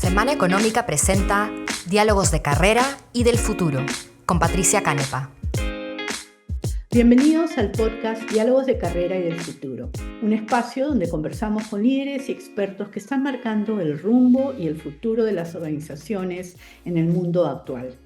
Semana Económica presenta Diálogos de Carrera y del Futuro, con Patricia Canepa. Bienvenidos al podcast Diálogos de Carrera y del Futuro, un espacio donde conversamos con líderes y expertos que están marcando el rumbo y el futuro de las organizaciones en el mundo actual.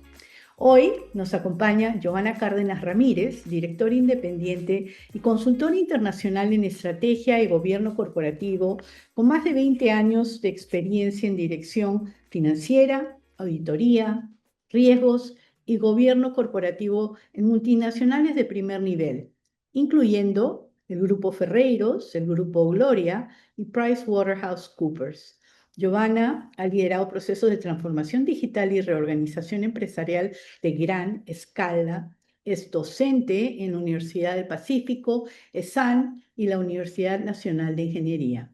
Hoy nos acompaña Giovanna Cárdenas Ramírez, directora independiente y consultora internacional en estrategia y gobierno corporativo, con más de 20 años de experiencia en dirección financiera, auditoría, riesgos y gobierno corporativo en multinacionales de primer nivel, incluyendo el Grupo Ferreiros, el Grupo Gloria y PricewaterhouseCoopers. Giovanna ha liderado procesos de transformación digital y reorganización empresarial de gran escala. Es docente en la Universidad del Pacífico, ESAN y la Universidad Nacional de Ingeniería.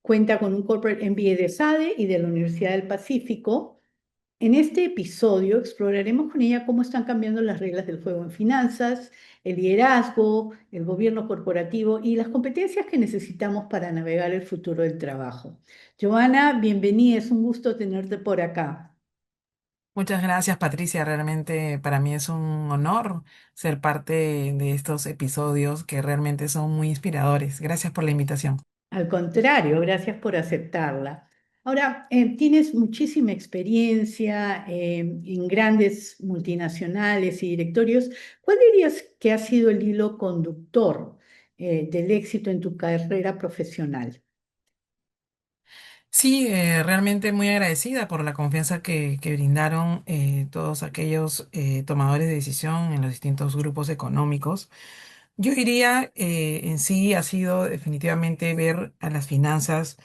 Cuenta con un Corporate MBA de SADE y de la Universidad del Pacífico. En este episodio exploraremos con ella cómo están cambiando las reglas del juego en finanzas, el liderazgo, el gobierno corporativo y las competencias que necesitamos para navegar el futuro del trabajo. Giovanna, bienvenida, es un gusto tenerte por acá. Muchas gracias, Patricia. Realmente para mí es un honor ser parte de estos episodios que realmente son muy inspiradores. Gracias por la invitación. Al contrario, gracias por aceptarla. Ahora, tienes muchísima experiencia en grandes multinacionales y directorios. ¿Cuál dirías que ha sido el hilo conductor del éxito en tu carrera profesional? Sí, realmente muy agradecida por la confianza que brindaron todos aquellos tomadores de decisión en los distintos grupos económicos. Yo diría, en sí ha sido definitivamente ver a las finanzas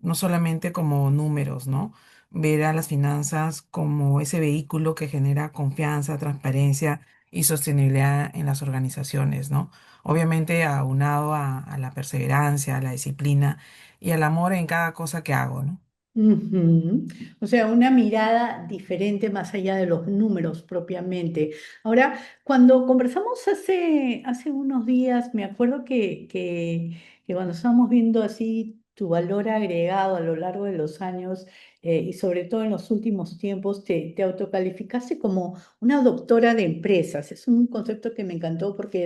no solamente como números, ¿no? Ver a las finanzas como ese vehículo que genera confianza, transparencia y sostenibilidad en las organizaciones, ¿no? Obviamente aunado a la perseverancia, a la disciplina y al amor en cada cosa que hago, ¿no? Ujú. O sea, una mirada diferente más allá de los números propiamente. Ahora, cuando conversamos hace unos días, me acuerdo que cuando estábamos viendo así tu valor agregado a lo largo de los años y sobre todo en los últimos tiempos, te autocalificaste como una doctora de empresas. Es un concepto que me encantó porque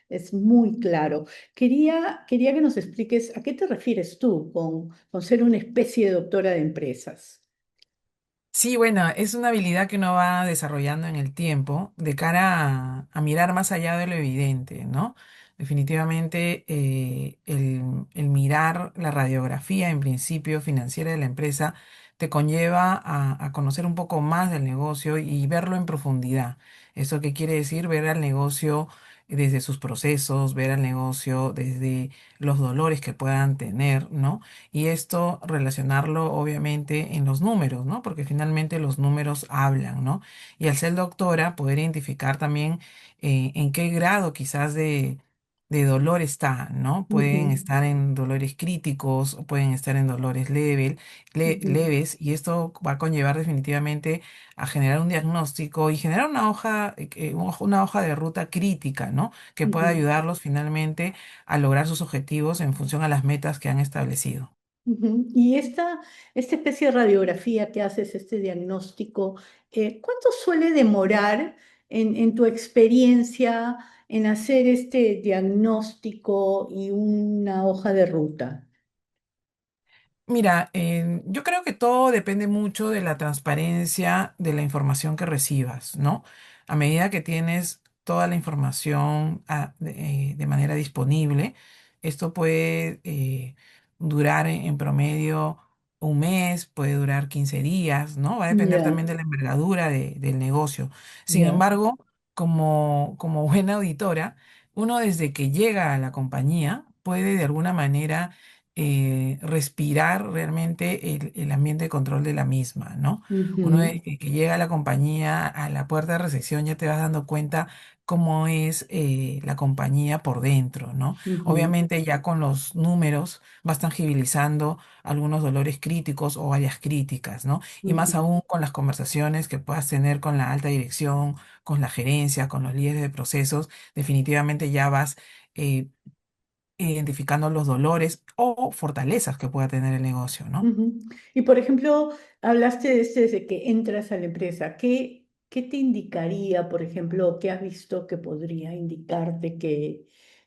es muy claro. Quería que nos expliques a qué te refieres tú con ser una especie de doctora de empresas. Sí, bueno, es una habilidad que uno va desarrollando en el tiempo de cara a mirar más allá de lo evidente, ¿no? Definitivamente el mirar la radiografía en principio financiera de la empresa te conlleva a conocer un poco más del negocio y verlo en profundidad. ¿Eso qué quiere decir? Ver al negocio desde sus procesos, ver al negocio desde los dolores que puedan tener, ¿no? Y esto relacionarlo obviamente en los números, ¿no? Porque finalmente los números hablan, ¿no? Y al ser doctora, poder identificar también en qué grado quizás de dolor está, ¿no? Pueden Ujú, estar en dolores críticos o pueden estar en dolores ujú, leves y esto va a conllevar definitivamente a generar un diagnóstico y generar una hoja, una hoja de ruta crítica, ¿no? Que pueda ujú, ayudarlos finalmente a lograr sus objetivos en función a las metas que han establecido. ujú. Y esta especie de radiografía que haces, este diagnóstico, ¿cuánto suele demorar en tu experiencia en hacer este diagnóstico y una hoja de ruta? Mira, yo creo que todo depende mucho de la transparencia de la información que recibas, ¿no? A medida que tienes toda la información de manera disponible, esto puede durar en promedio un mes, puede durar 15 días, ¿no? Va a depender Ya, también de la envergadura del negocio. Sin ya. embargo, como buena auditora, uno desde que llega a la compañía puede de alguna manera respirar realmente el ambiente de control de la misma, ¿no? Uno Ujú, desde que llega a la compañía, a la puerta de recepción, ya te vas dando cuenta cómo es la compañía por dentro, ¿no? ujú, Obviamente ya con los números vas tangibilizando algunos dolores críticos o áreas críticas, ¿no? Y más ujú. aún con las conversaciones que puedas tener con la alta dirección, con la gerencia, con los líderes de procesos, definitivamente ya vas... eh, identificando los dolores o fortalezas que pueda tener el negocio, ¿no? Ujú. Y por ejemplo, hablaste de este desde que entras a la empresa. ¿Qué te indicaría, por ejemplo, qué has visto que podría indicarte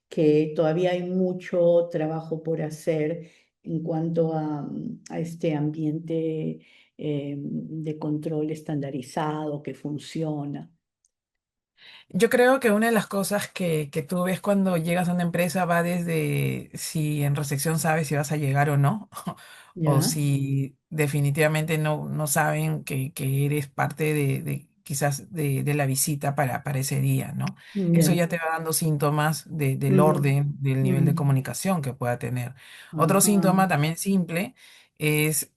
que todavía hay mucho trabajo por hacer en cuanto a este ambiente de control estandarizado que funciona? Yo creo que una de las cosas que tú ves cuando llegas a una empresa va desde si en recepción sabes si vas a llegar o no, o ¿Ya? si definitivamente no saben que eres parte de quizás de la visita para ese día, ¿no? Eso Ya. ya te va dando síntomas del Ujú, orden, del nivel de ujú. comunicación que pueda tener. Otro Ajá. síntoma también simple es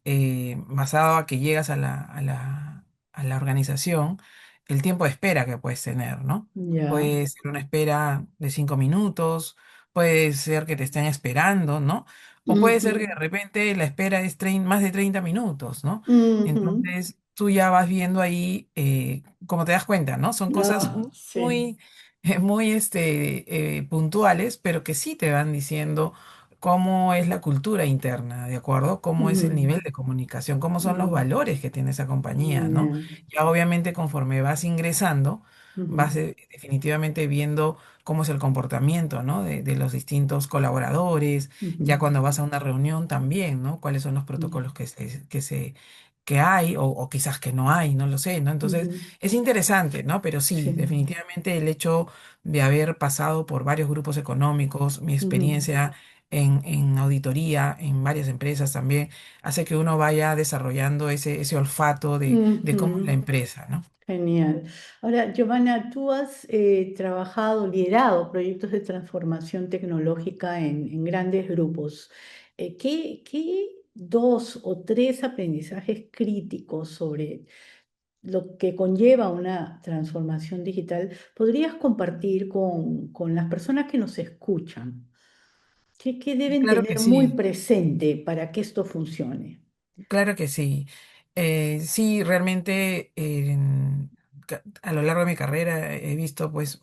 basado a que llegas a la organización, el tiempo de espera que puedes tener, ¿no? Ya. Puede ser una espera de 5 minutos, puede ser que te estén esperando, ¿no? O puede ser que de Ujú, repente la espera es más de 30 minutos, ¿no? ujú. Entonces tú ya vas viendo ahí, como te das cuenta, ¿no? Son cosas Ah, sí. muy, muy puntuales, pero que sí te van diciendo cómo es la cultura interna, ¿de acuerdo? Cómo es el Ujú, nivel de comunicación, cómo son los ujú. valores que tiene esa compañía, ¿no? Ya. Ya obviamente conforme vas ingresando, vas Ujú, definitivamente viendo cómo es el comportamiento, ¿no? De los distintos colaboradores, ya ujú, cuando vas a una reunión también, ¿no? Cuáles son los protocolos que hay o quizás que no hay, no lo sé, ¿no? Entonces, ujú. es interesante, ¿no? Pero sí, Sí. definitivamente el hecho de haber pasado por varios grupos económicos, mi Ujú, experiencia en auditoría, en varias empresas también, hace que uno vaya desarrollando ese olfato de cómo es la ujú. empresa, ¿no? Genial. Ahora, Giovanna, tú has trabajado, liderado proyectos de transformación tecnológica en grandes grupos. ¿Qué dos o tres aprendizajes críticos sobre lo que conlleva una transformación digital podrías compartir con las personas que nos escuchan? ¿Qué deben Claro que tener muy sí. presente para que esto funcione? Claro que sí. Sí, realmente a lo largo de mi carrera he visto pues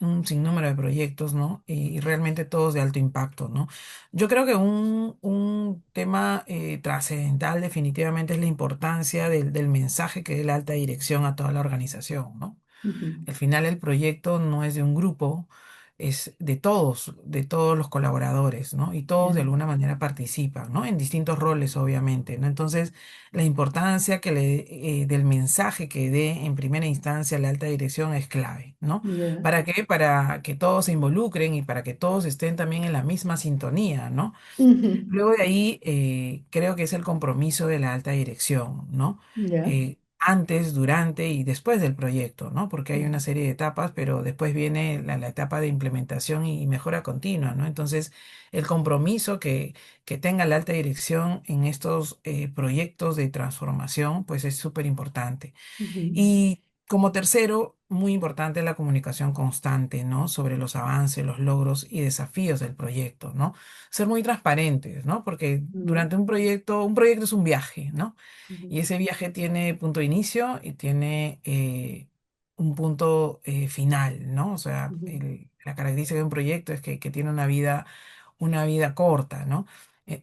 un sinnúmero de proyectos, ¿no? Y realmente todos de alto impacto, ¿no? Yo creo que un tema trascendental definitivamente es la importancia del mensaje que dé la alta dirección a toda la organización, ¿no? Ujú. Al final el proyecto no es de un grupo, es de todos los colaboradores, ¿no? Y todos Ya. de alguna manera participan, ¿no? En distintos roles, obviamente, ¿no? Entonces, la importancia del mensaje que dé en primera instancia la alta dirección es clave, ¿no? Ya. ¿Para qué? Para que todos se involucren y para que todos estén también en la misma sintonía, ¿no? Ujú. Luego de ahí, creo que es el compromiso de la alta dirección, ¿no? Ya. Antes, durante y después del proyecto, ¿no? Porque hay una serie de etapas, pero después viene la etapa de implementación y mejora continua, ¿no? Entonces, el compromiso que tenga la alta dirección en estos proyectos de transformación, pues es súper importante. Ujú. Y como tercero, muy importante la comunicación constante, ¿no? Sobre los avances, los logros y desafíos del proyecto, ¿no? Ser muy transparentes, ¿no? Porque Ya. durante un proyecto es un viaje, ¿no? Ujú. Y ese viaje tiene punto de inicio y tiene un punto final, ¿no? O sea, Ujú. la característica de un proyecto es que tiene una vida corta, ¿no?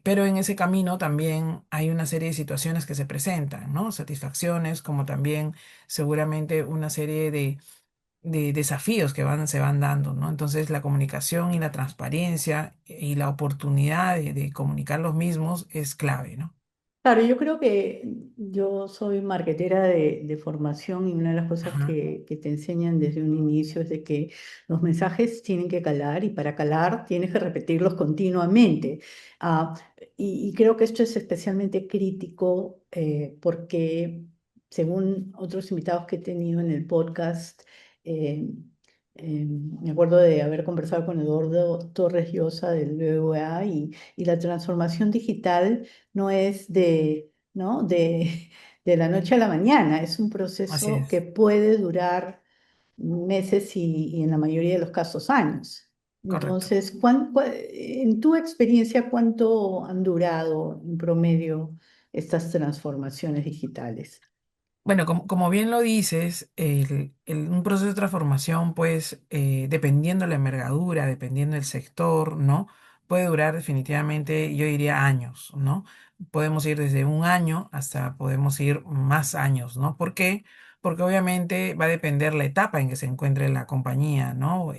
Pero en ese camino también hay una serie de situaciones que se presentan, ¿no? Satisfacciones, como también seguramente una serie de desafíos que se van dando, ¿no? Entonces la comunicación y la transparencia y la oportunidad de comunicar los mismos es clave, ¿no? Claro, yo creo que yo soy marketera de formación y una de las cosas Ajá, que te enseñan desde un inicio es de que los mensajes tienen que calar y para calar tienes que repetirlos continuamente. Ah, y creo que esto es especialmente crítico porque según otros invitados que he tenido en el podcast, eh, me acuerdo de haber conversado con Eduardo Torres Llosa del BBVA y la transformación digital no es ¿no? De la noche a la mañana, es un así proceso que es, puede durar meses y en la mayoría de los casos años. correcto. Entonces, en tu experiencia, ¿cuánto han durado en promedio estas transformaciones digitales? Bueno, como bien lo dices, un proceso de transformación, pues, dependiendo la envergadura, dependiendo del sector, ¿no? puede durar definitivamente, yo diría años, ¿no? Podemos ir desde un año hasta podemos ir más años, ¿no? ¿Por qué? Porque obviamente va a depender la etapa en que se encuentre la compañía, ¿no?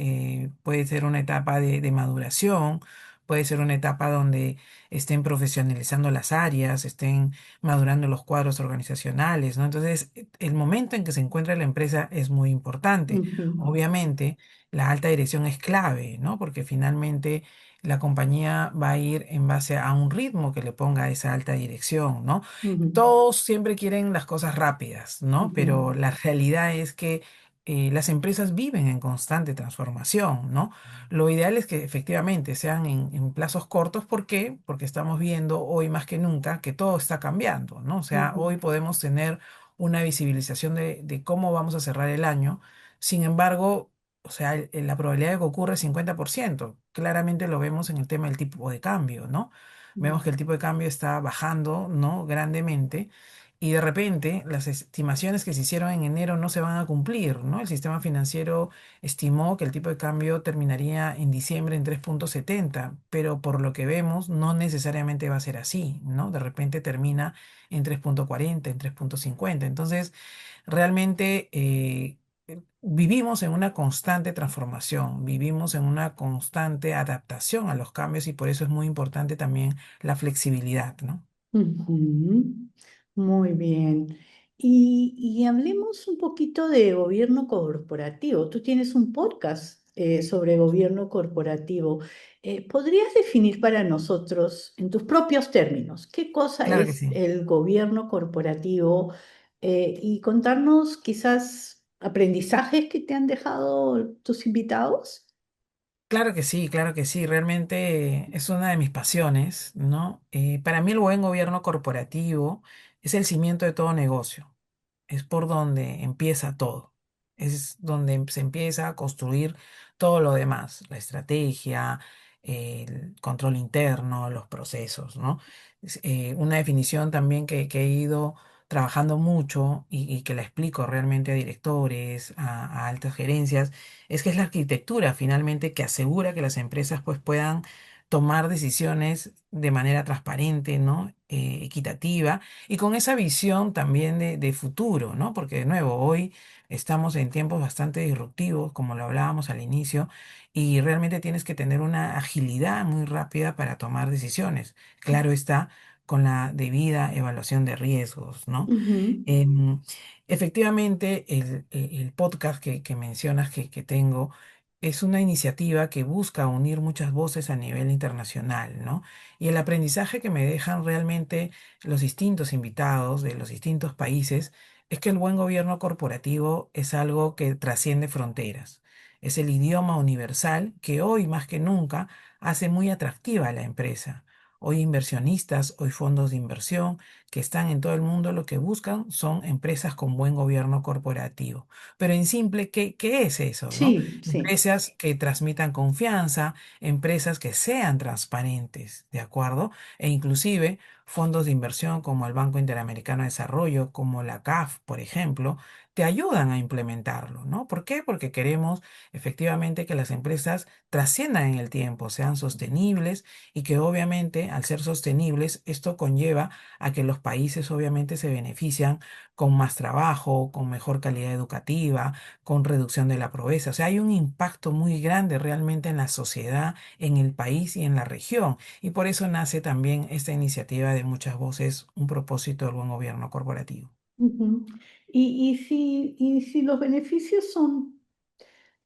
Puede ser una etapa de maduración, puede ser una etapa donde estén profesionalizando las áreas, estén madurando los cuadros organizacionales, ¿no? Entonces, el momento en que se encuentra la empresa es muy importante. Ujú, Obviamente, la alta dirección es clave, ¿no? Porque finalmente la compañía va a ir en base a un ritmo que le ponga esa alta dirección, ¿no? ujú, Todos siempre quieren las cosas rápidas, ¿no? ujú, Pero la realidad es que las empresas viven en constante transformación, ¿no? Lo ideal es que efectivamente sean en plazos cortos. ¿Por qué? Porque estamos viendo hoy más que nunca que todo está cambiando, ¿no? O sea, ujú, hoy podemos tener una visibilización de cómo vamos a cerrar el año. Sin embargo, o sea, la probabilidad de que ocurra es 50%. Claramente lo vemos en el tema del tipo de cambio, ¿no? Vemos que el tipo de cambio está bajando, ¿no? Grandemente. Y de repente las estimaciones que se hicieron en enero no se van a cumplir, ¿no? El sistema financiero estimó que el tipo de cambio terminaría en diciembre en 3,70, pero por lo que vemos no necesariamente va a ser así, ¿no? De repente termina en 3,40, en 3,50. Entonces, realmente vivimos en una constante transformación, vivimos en una constante adaptación a los cambios y por eso es muy importante también la flexibilidad, ¿no? ujú. Muy bien. Y hablemos un poquito de gobierno corporativo. Tú tienes un podcast sobre gobierno corporativo. ¿Podrías definir para nosotros, en tus propios términos, qué cosa Claro que es sí. el gobierno corporativo y contarnos quizás aprendizajes que te han dejado tus invitados? Claro que sí, claro que sí. Realmente es una de mis pasiones, ¿no? Para mí el buen gobierno corporativo es el cimiento de todo negocio. Es por donde empieza todo. Es donde se empieza a construir todo lo demás, la estrategia, el control interno, los procesos, ¿no? Una definición también que he ido trabajando mucho y que la explico realmente a directores, a altas gerencias, es que es la arquitectura finalmente que asegura que las empresas pues puedan tomar decisiones de manera transparente, ¿no? Equitativa y con esa visión también de futuro, ¿no? Porque de nuevo, hoy estamos en tiempos bastante disruptivos, como lo hablábamos al inicio, y realmente tienes que tener una agilidad muy rápida para tomar decisiones. Claro está, con la debida evaluación de riesgos, ¿no? Ujú, Em, Efectivamente, el podcast que mencionas que tengo es una iniciativa que busca unir muchas voces a nivel internacional, ¿no? Y el aprendizaje que me dejan realmente los distintos invitados de los distintos países es que el buen gobierno corporativo es algo que trasciende fronteras. Es el idioma universal que hoy más que nunca hace muy atractiva a la empresa. Hoy inversionistas, hoy fondos de inversión que están en todo el mundo, lo que buscan son empresas con buen gobierno corporativo. Pero en simple, ¿qué es eso, no? sí, sí. Empresas que transmitan confianza, empresas que sean transparentes, ¿de acuerdo? E inclusive fondos de inversión como el Banco Interamericano de Desarrollo, como la CAF, por ejemplo, te ayudan a implementarlo, ¿no? ¿Por qué? Porque queremos efectivamente que las empresas trasciendan en el tiempo, sean sostenibles y que obviamente al ser sostenibles esto conlleva a que los países obviamente se benefician con más trabajo, con mejor calidad educativa, con reducción de la pobreza. O sea, hay un impacto muy grande realmente en la sociedad, en el país y en la región. Y por eso nace también esta iniciativa de muchas voces, un propósito del buen gobierno corporativo. Ujú. Y si los beneficios son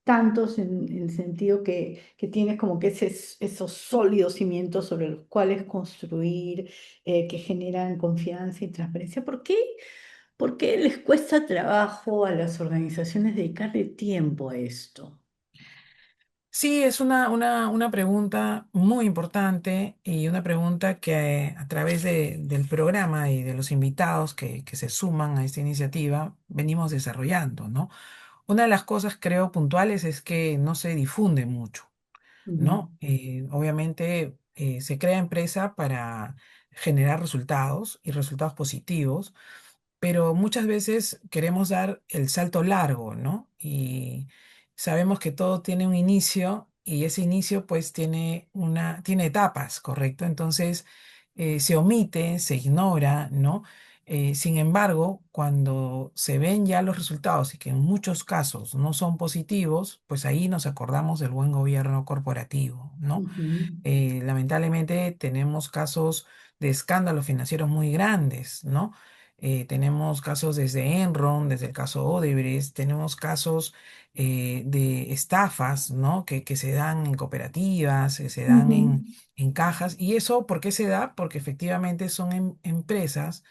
tantos en el sentido que tienes como que esos sólidos cimientos sobre los cuales construir, que generan confianza y transparencia, ¿por qué les cuesta trabajo a las organizaciones dedicarle tiempo a esto? Sí, es una pregunta muy importante y una pregunta que a través del programa y de los invitados que se suman a esta iniciativa venimos desarrollando, ¿no? Una de las cosas, creo, puntuales es que no se difunde mucho, Ujú, ¿no? Obviamente se crea empresa para generar resultados y resultados positivos, pero muchas veces queremos dar el salto largo, ¿no? Y sabemos que todo tiene un inicio y ese inicio pues tiene etapas, ¿correcto? Entonces se omite, se ignora, ¿no? Sin embargo, cuando se ven ya los resultados y que en muchos casos no son positivos, pues ahí nos acordamos del buen gobierno corporativo, ¿no? Ujú, Lamentablemente tenemos casos de escándalos financieros muy grandes, ¿no? Tenemos casos desde Enron, desde el caso Odebrecht, tenemos casos de estafas, ¿no? Que se dan en cooperativas, que se dan ujú, en cajas. ¿Y eso por qué se da? Porque efectivamente son empresas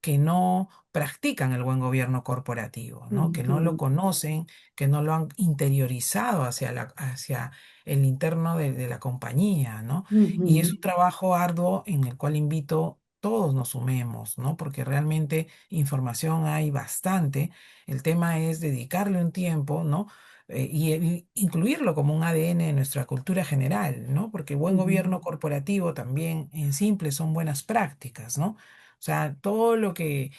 que no practican el buen gobierno corporativo, ¿no? Que no lo ujú, conocen, que no lo han interiorizado hacia el interno de la compañía, ¿no? Y es ujú, un trabajo arduo en el cual invito todos nos sumemos, ¿no? Porque realmente información hay bastante. El tema es dedicarle un tiempo, ¿no? Y incluirlo como un ADN de nuestra cultura general, ¿no? Porque buen ujú, gobierno corporativo también en simple son buenas prácticas, ¿no? O sea, todo lo que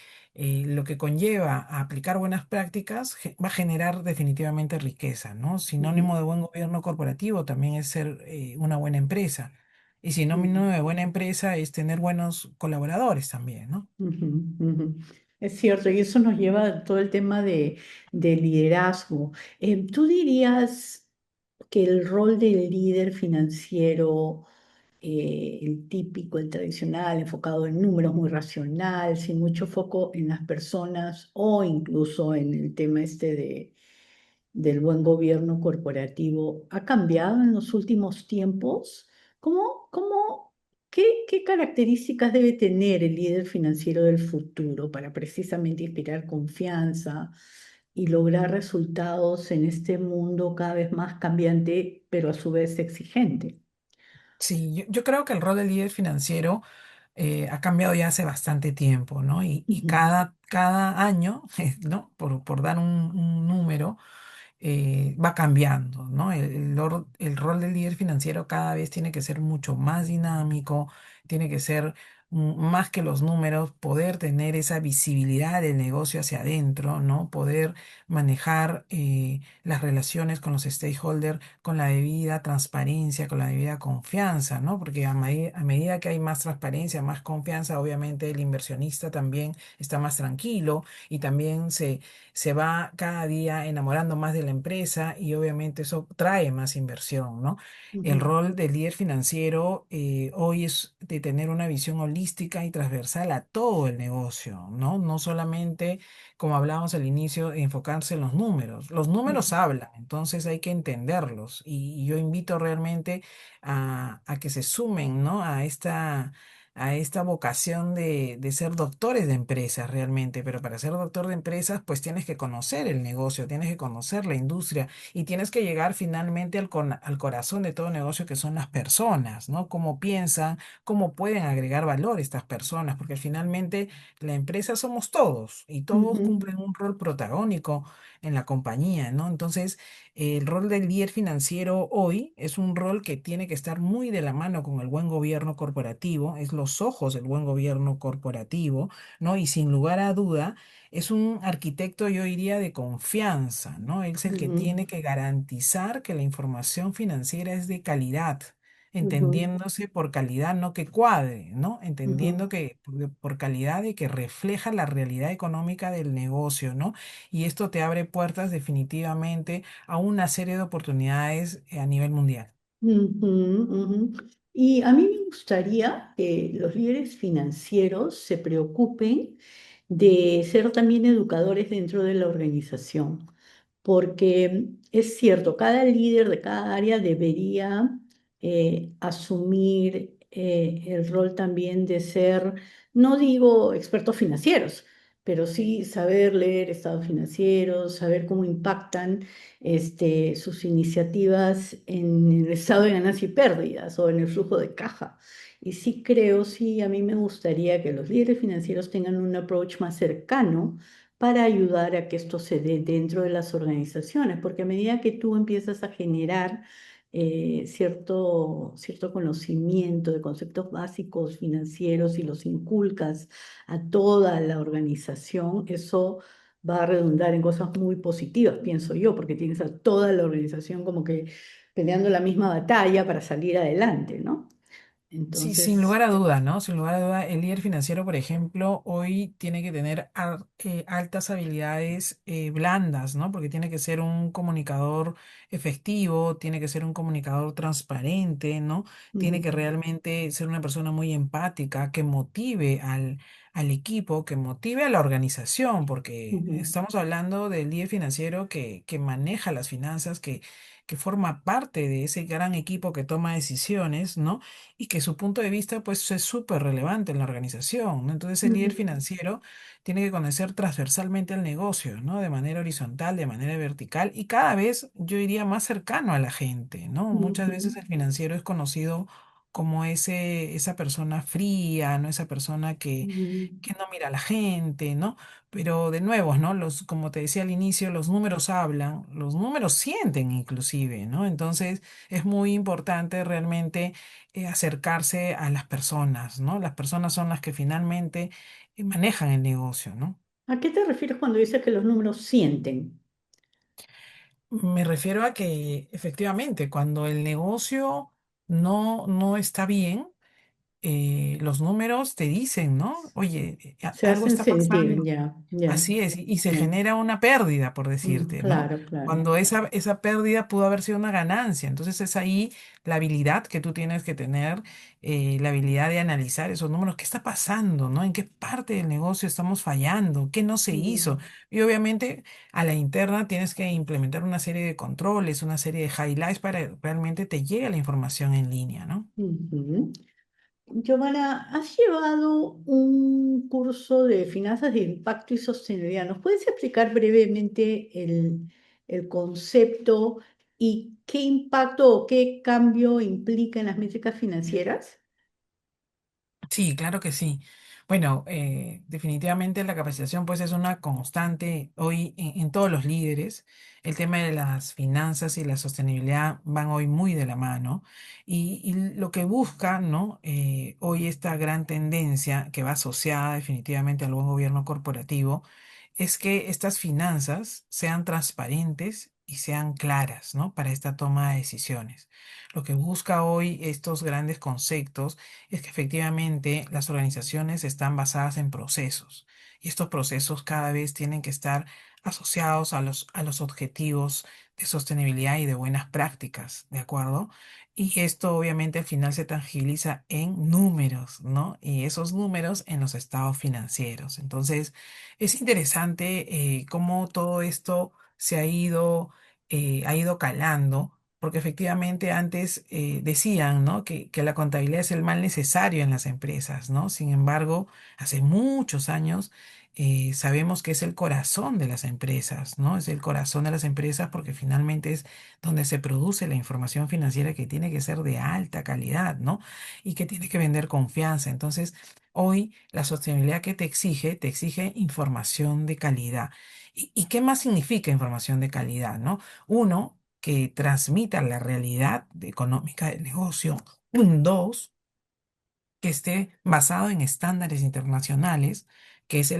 conlleva a aplicar buenas prácticas va a generar definitivamente riqueza, ¿no? ujú, Sinónimo de buen gobierno corporativo también es ser una buena empresa. Y sinónimo ujú. de buena empresa es tener buenos colaboradores también, ¿no? Ujú, ujú. Es cierto, y eso nos lleva a todo el tema de liderazgo. ¿Tú dirías que el rol del líder financiero, el típico, el tradicional, enfocado en números, muy racional, sin mucho foco en las personas o incluso en el tema del buen gobierno corporativo ha cambiado en los últimos tiempos? ¿Qué características debe tener el líder financiero del futuro para precisamente inspirar confianza y lograr resultados en este mundo cada vez más cambiante, pero a su vez exigente? Sí, yo creo que el rol del líder financiero ha cambiado ya hace bastante tiempo, ¿no? Y Ujú, cada año, ¿no? Por dar un número, va cambiando, ¿no? El rol del líder financiero cada vez tiene que ser mucho más dinámico, tiene que ser más que los números, poder tener esa visibilidad del negocio hacia adentro, ¿no? Poder manejar las relaciones con los stakeholders con la debida transparencia, con la debida confianza, ¿no? Porque a medida que hay más transparencia, más confianza, obviamente el inversionista también está más tranquilo y también se va cada día enamorando más de la empresa y obviamente eso trae más inversión, ¿no? El ujú, rol del líder financiero hoy es de tener una visión holística y transversal a todo el negocio, ¿no? No solamente, como hablábamos al inicio, enfocarse en los números. Los números ujú, hablan, entonces hay que entenderlos y yo invito realmente a que se sumen, ¿no? A esta vocación de ser doctores de empresas realmente, pero para ser doctor de empresas pues tienes que conocer el negocio, tienes que conocer la industria y tienes que llegar finalmente al corazón de todo negocio que son las personas, ¿no? Cómo piensan, cómo pueden agregar valor estas personas, porque finalmente la empresa somos todos y todos ujú, cumplen un rol protagónico en la compañía, ¿no? Entonces, el rol del líder financiero hoy es un rol que tiene que estar muy de la mano con el buen gobierno corporativo, es los ojos del buen gobierno corporativo, ¿no? Y sin lugar a duda, es un arquitecto, yo diría, de confianza, ¿no? Él es el que ujú, tiene que garantizar que la información financiera es de calidad. ujú, Entendiéndose por calidad, no que cuadre, ¿no? ujú, Entendiendo que por calidad y que refleja la realidad económica del negocio, ¿no? Y esto te abre puertas definitivamente a una serie de oportunidades a nivel mundial. ujú, ujú. Y a mí me gustaría que los líderes financieros se preocupen de ser también educadores dentro de la organización, porque es cierto, cada líder de cada área debería asumir el rol también de ser, no digo expertos financieros, pero sí saber leer estados financieros, saber cómo impactan sus iniciativas en el estado de ganancias y pérdidas o en el flujo de caja. Y sí creo, sí, a mí me gustaría que los líderes financieros tengan un approach más cercano para ayudar a que esto se dé dentro de las organizaciones, porque a medida que tú empiezas a generar cierto conocimiento de conceptos básicos financieros y los inculcas a toda la organización, eso va a redundar en cosas muy positivas, pienso yo, porque tienes a toda la organización como que peleando la misma batalla para salir adelante, ¿no? Sí, sin Entonces, lugar a duda, ¿no? Sin lugar a duda, el líder financiero, por ejemplo, hoy tiene que tener altas habilidades blandas, ¿no? Porque tiene que ser un comunicador efectivo, tiene que ser un comunicador transparente, ¿no? Tiene ujú, que realmente ser una persona muy empática, que motive al equipo, que motive a la organización, porque ujú, estamos hablando del líder financiero que maneja las finanzas, que forma parte de ese gran equipo que toma decisiones, ¿no? Y que su punto de vista pues es súper relevante en la organización, ¿no? Entonces el líder ujú, financiero tiene que conocer transversalmente el negocio, ¿no? De manera horizontal, de manera vertical y cada vez yo diría más cercano a la gente, ¿no? Muchas ujú, veces el financiero es conocido como esa persona fría, ¿no? Esa persona ujú, que no mira a la gente, ¿no? Pero de nuevo, ¿no? Como te decía al inicio, los números hablan, los números sienten inclusive, ¿no? Entonces es muy importante realmente acercarse a las personas, ¿no? Las personas son las que finalmente manejan el negocio, ¿no? ¿a qué te refieres cuando dices que los números sienten? Me refiero a que efectivamente cuando el negocio no está bien, los números te dicen, ¿no? Oye, Se algo hacen está sentir, pasando. ya, ya, Así es, y se ya. genera una pérdida, por decirte, ¿no? Claro, claro. Cuando esa pérdida pudo haber sido una ganancia. Entonces es ahí la habilidad que tú tienes que tener, la habilidad de analizar esos números. ¿Qué está pasando, no? ¿En qué parte del negocio estamos fallando? ¿Qué no se hizo? Mm, Y obviamente a la interna tienes que implementar una serie de controles, una serie de highlights para que realmente te llegue la información en línea, ¿no? ujú. Giovanna, has llevado un curso de finanzas de impacto y sostenibilidad. ¿Nos puedes explicar brevemente el concepto y qué impacto o qué cambio implica en las métricas financieras? Sí, claro que sí. Bueno, definitivamente la capacitación pues es una constante hoy en todos los líderes. El tema de las finanzas y la sostenibilidad van hoy muy de la mano y lo que busca, ¿no? Hoy esta gran tendencia que va asociada definitivamente al buen gobierno corporativo es que estas finanzas sean transparentes y sean claras, ¿no? Para esta toma de decisiones. Lo que busca hoy estos grandes conceptos es que efectivamente las organizaciones están basadas en procesos y estos procesos cada vez tienen que estar asociados a los objetivos de sostenibilidad y de buenas prácticas, ¿de acuerdo? Y esto obviamente al final se tangibiliza en números, ¿no? Y esos números en los estados financieros. Entonces, es interesante cómo todo esto ha ido calando porque efectivamente antes decían, ¿no? que la contabilidad es el mal necesario en las empresas, ¿no? Sin embargo, hace muchos años sabemos que es el corazón de las empresas, ¿no? Es el corazón de las empresas porque finalmente es donde se produce la información financiera que tiene que ser de alta calidad, ¿no? Y que tiene que vender confianza. Entonces, hoy la sostenibilidad que te exige información de calidad. Y qué más significa información de calidad, ¿no? Uno, que transmita la realidad económica del negocio. Dos, que esté basado en estándares internacionales, que es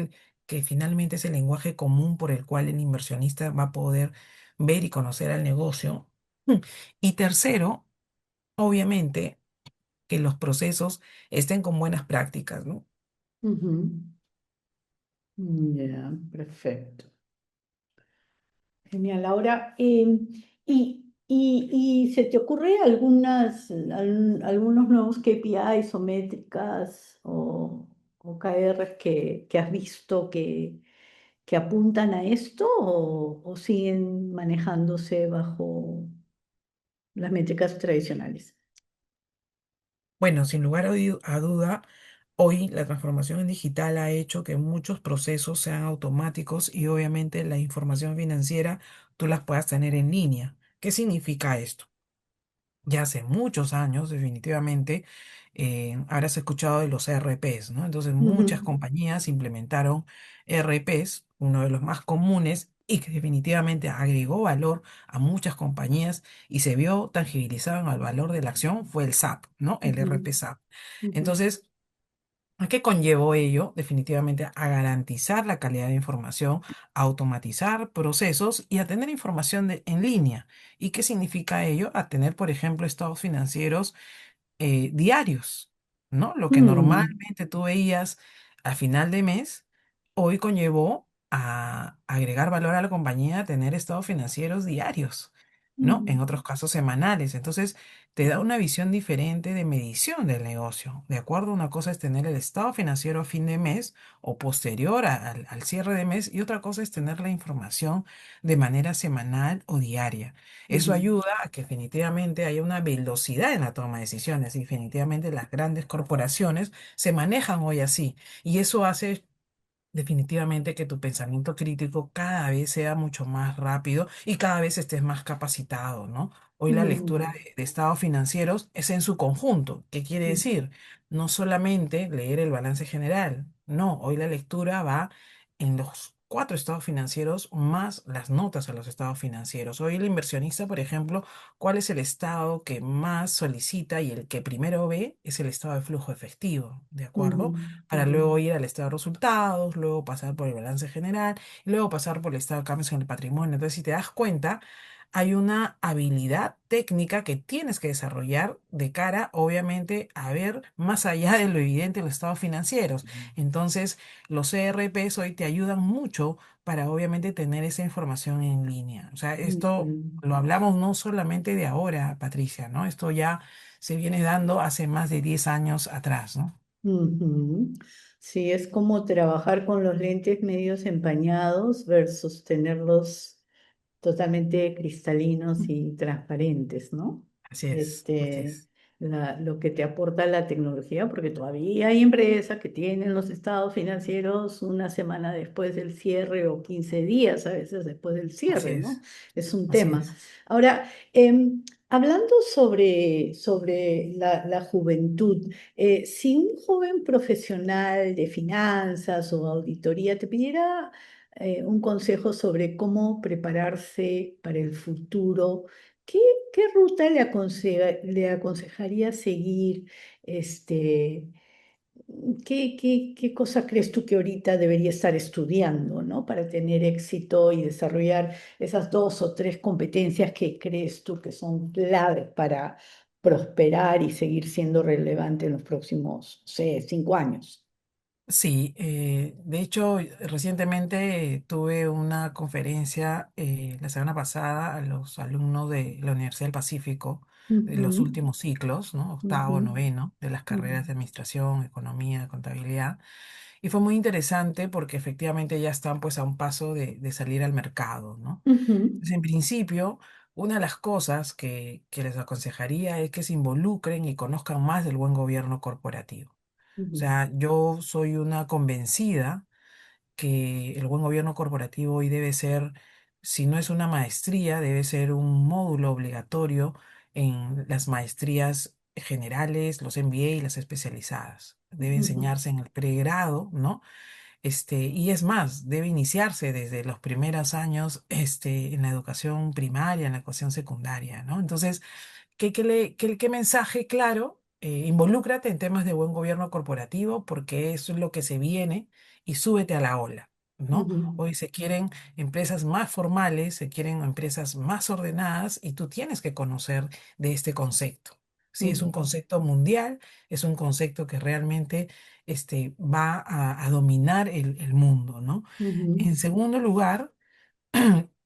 que finalmente es el lenguaje común por el cual el inversionista va a poder ver y conocer al negocio. Y tercero, obviamente, que los procesos estén con buenas prácticas, ¿no? Ujú. Ya, perfecto. Genial. Ahora, y ¿se te ocurre algunos nuevos KPIs o métricas o KRs que has visto que apuntan a esto o siguen manejándose bajo las métricas tradicionales? Bueno, sin lugar a duda, hoy la transformación en digital ha hecho que muchos procesos sean automáticos y obviamente la información financiera tú las puedas tener en línea. ¿Qué significa esto? Ya hace muchos años, definitivamente, habrás escuchado de los ERPs, ¿no? Entonces, Ujú, muchas compañías implementaron ERPs, uno de los más comunes, y que definitivamente agregó valor a muchas compañías y se vio tangibilizado en el valor de la acción, fue el SAP, ¿no? El ujú, ERP SAP. ujú, Entonces, ¿A qué conllevó ello? Definitivamente a garantizar la calidad de información, a automatizar procesos y a tener información en línea. ¿Y qué significa ello? A tener, por ejemplo, estados financieros diarios, ¿no? Lo que Mm, normalmente tú veías a final de mes, hoy conllevó a agregar valor a la compañía, tener estados financieros diarios, ¿no? En mm, otros casos semanales. Entonces, te da una visión diferente de medición del negocio. De acuerdo, una cosa es tener el estado financiero a fin de mes o posterior al cierre de mes y otra cosa es tener la información de manera semanal o diaria. Eso ujú, ayuda a que definitivamente haya una velocidad en la toma de decisiones. Y definitivamente las grandes corporaciones se manejan hoy así. Y eso hace definitivamente que tu pensamiento crítico cada vez sea mucho más rápido y cada vez estés más capacitado, ¿no? Hoy la lectura mm, de estados financieros es en su conjunto. ¿Qué quiere mm, decir? No solamente leer el balance general, no, hoy la lectura va en los cuatro estados financieros más las notas a los estados financieros. Hoy el inversionista, por ejemplo, ¿cuál es el estado que más solicita y el que primero ve es el estado de flujo efectivo? ¿De ujú, acuerdo? Para ujú, luego ir al estado de resultados, luego pasar por el balance general, y luego pasar por el estado de cambios en el patrimonio. Entonces, si te das cuenta, hay una habilidad técnica que tienes que desarrollar de cara, obviamente, a ver más allá de lo evidente en los estados financieros. Entonces, los ERPs hoy te ayudan mucho para, obviamente, tener esa información en línea. O sea, esto ujú, lo hablamos no solamente de ahora, Patricia, ¿no? Esto ya se viene dando hace más de 10 años atrás, ¿no? ujú. Sí, es como trabajar con los lentes medios empañados versus tenerlos totalmente cristalinos y transparentes, ¿no? Así es, así Este, es. lo que te aporta la tecnología, porque todavía hay empresas que tienen los estados financieros una semana después del cierre o 15 días a veces después del Así cierre, ¿no? es, Es un así tema. es. Ahora, hablando sobre la juventud, si un joven profesional de finanzas o auditoría te pidiera un consejo sobre cómo prepararse para el futuro. ¿Qué, qué ruta le aconsejaría seguir? Este, qué cosa crees tú que ahorita debería estar estudiando, ¿no? Para tener éxito y desarrollar esas dos o tres competencias que crees tú que son claves para prosperar y seguir siendo relevante en los próximos, no sé, 5 años. Sí, de hecho, recientemente tuve una conferencia la semana pasada a los alumnos de la Universidad del Pacífico, de los Ujú, últimos ciclos, ¿no? ujú, Octavo, noveno, de las ujú, carreras de administración, economía, contabilidad. Y fue muy interesante porque efectivamente ya están pues a un paso de salir al mercado, ¿no? ujú, Entonces, en principio, una de las cosas que les aconsejaría es que se involucren y conozcan más del buen gobierno corporativo. O ujú. sea, yo soy una convencida que el buen gobierno corporativo hoy debe ser, si no es una maestría, debe ser un módulo obligatorio en las maestrías generales, los MBA y las especializadas. Debe Ujú, enseñarse en el pregrado, ¿no? Y es más, debe iniciarse desde los primeros años, en la educación primaria, en la educación secundaria, ¿no? Entonces, ¿qué mensaje claro? Involúcrate en temas de buen gobierno corporativo porque eso es lo que se viene y súbete a la ola, ¿no? ujú, Hoy se quieren empresas más formales, se quieren empresas más ordenadas y tú tienes que conocer de este concepto. Sí, es un ujú, concepto mundial, es un concepto que realmente va a dominar el mundo, ¿no? ujú, En segundo lugar,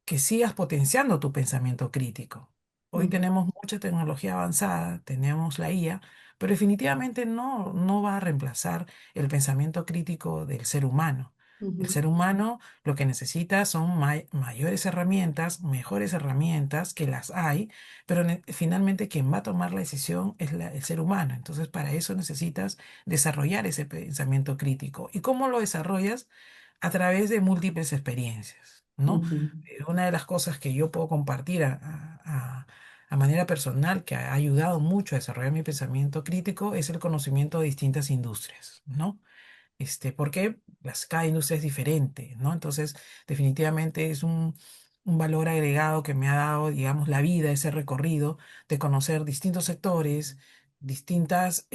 que sigas potenciando tu pensamiento crítico. Hoy ujú, tenemos mucha tecnología avanzada, tenemos la IA, pero definitivamente no va a reemplazar el pensamiento crítico del ser humano. El ujú, ser humano lo que necesita son mayores herramientas, mejores herramientas, que las hay, pero finalmente quien va a tomar la decisión es el ser humano. Entonces, para eso necesitas desarrollar ese pensamiento crítico. ¿Y cómo lo desarrollas? A través de múltiples experiencias, ¿no? ujú, Una de las cosas que yo puedo compartir a manera personal que ha ayudado mucho a desarrollar mi pensamiento crítico es el conocimiento de distintas industrias, ¿no? Porque cada industria es diferente, ¿no? Entonces, definitivamente es un valor agregado que me ha dado, digamos, la vida, ese recorrido de conocer distintos sectores, distintos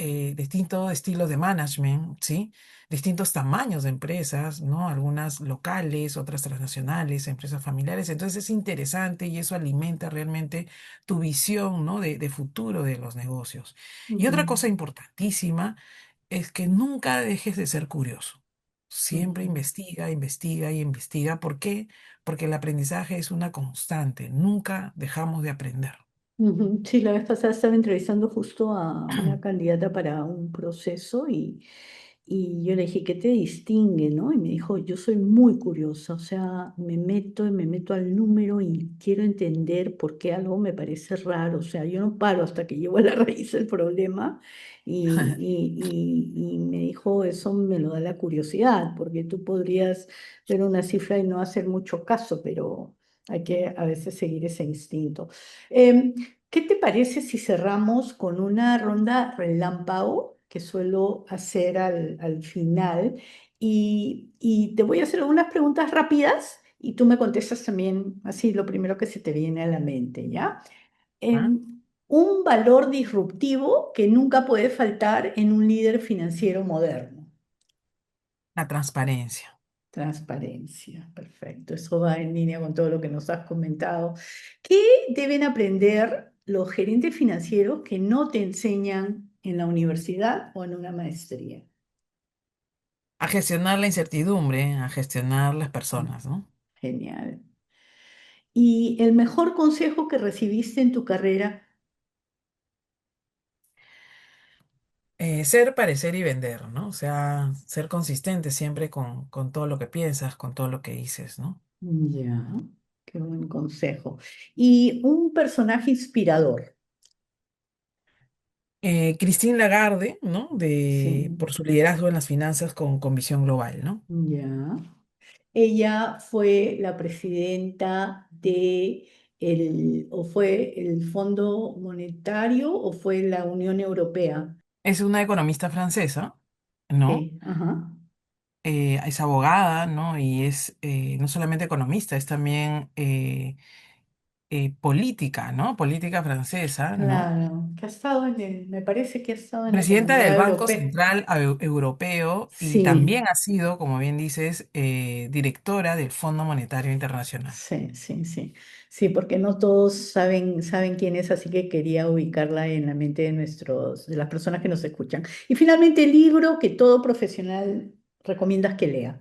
estilos de management, ¿sí? Distintos tamaños de empresas, ¿no? Algunas locales, otras transnacionales, empresas familiares. Entonces es interesante y eso alimenta realmente tu visión, ¿no? De futuro de los negocios. Y Ujú, otra cosa importantísima es que nunca dejes de ser curioso. Siempre ujú. investiga, investiga y investiga. ¿Por qué? Porque el aprendizaje es una constante. Nunca dejamos de aprender. Ujú. Sí, la vez pasada estaba entrevistando justo a una candidata para un proceso y yo le dije, ¿qué te distingue, no? Y me dijo, yo soy muy curiosa, o sea, me meto y me meto al número y quiero entender por qué algo me parece raro, o sea, yo no paro hasta que llego a la raíz del problema y me dijo, eso me lo da la curiosidad, porque tú podrías ver una cifra y no hacer mucho caso, pero hay que a veces seguir ese instinto. Em, ¿Qué te parece si cerramos con una ronda relámpago que suelo hacer al final? Y te voy a hacer algunas preguntas rápidas y tú me contestas también así lo primero que se te viene a la mente, ¿ya? ¿Ah? Un valor disruptivo que nunca puede faltar en un líder financiero moderno. La transparencia. Transparencia, perfecto. Eso va en línea con todo lo que nos has comentado. ¿Qué deben aprender los gerentes financieros que no te enseñan en la universidad o en una maestría? A gestionar la incertidumbre, a gestionar las Mm, personas, ¿no? Genial. ¿Y el mejor consejo que recibiste en tu carrera? Ser, parecer y vender, ¿no? O sea, ser consistente siempre con todo lo que piensas, con todo lo que dices, ¿no? Ya, qué buen consejo. ¿Y un personaje inspirador? Christine Lagarde, ¿no? Sí, Por su liderazgo en las finanzas con visión global, ¿no? ya. Ella fue la presidenta de o fue el Fondo Monetario o fue la Unión Europea. Es una economista francesa, ¿no? Sí, ajá. Es abogada, ¿no? Y es no solamente economista, es también política, ¿no? Política francesa, ¿no? Claro, que ha estado me parece que ha estado en la Presidenta del Comunidad Banco Europea. Central Europeo y Sí, también ha sido, como bien dices, directora del Fondo Monetario Internacional. sí, sí, sí. Sí, porque no todos saben quién es, así que quería ubicarla en la mente de de las personas que nos escuchan. Y finalmente, el libro que todo profesional recomiendas que lea.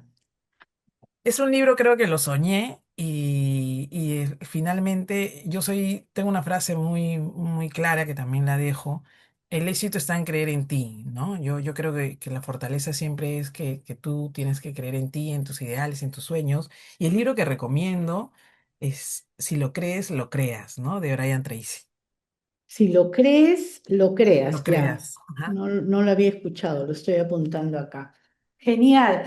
Es un libro, creo que lo soñé y finalmente tengo una frase muy clara que también la dejo. El éxito está en creer en ti, ¿no? Yo creo que la fortaleza siempre es que tú tienes que creer en ti, en tus ideales, en tus sueños. Y el libro que recomiendo es Si lo crees, lo creas, ¿no? De Brian Tracy. Si lo crees, lo creas, Lo ya. creas. Ajá. No lo había escuchado, lo estoy apuntando acá. Genial.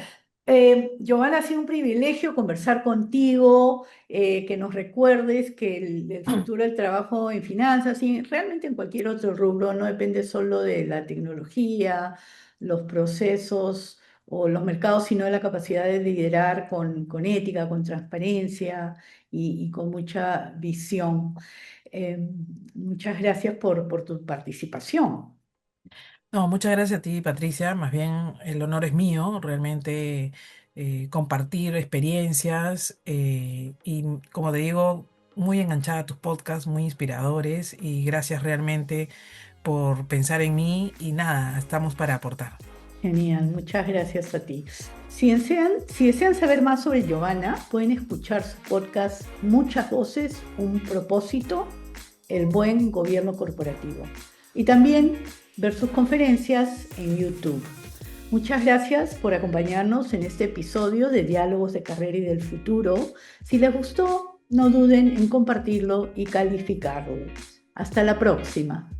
Giovanna, ha sido un privilegio conversar contigo, que nos recuerdes que el futuro del trabajo en finanzas y realmente en cualquier otro rubro no depende solo de la tecnología, los procesos o los mercados, sino de la capacidad de liderar con ética, con transparencia y con mucha visión. Eh, Muchas gracias por tu participación. No, muchas gracias a ti, Patricia. Más bien el honor es mío, realmente compartir experiencias y, como te digo, muy enganchada a tus podcasts, muy inspiradores y gracias realmente por pensar en mí y nada, estamos para aportar. Genial, muchas gracias a ti. Si desean saber más sobre Giovanna, pueden escuchar su podcast Muchas Voces, un propósito, el buen gobierno corporativo. Y también ver sus conferencias en YouTube. Muchas gracias por acompañarnos en este episodio de Diálogos de Carrera y del Futuro. Si les gustó, no duden en compartirlo y calificarlo. Hasta la próxima.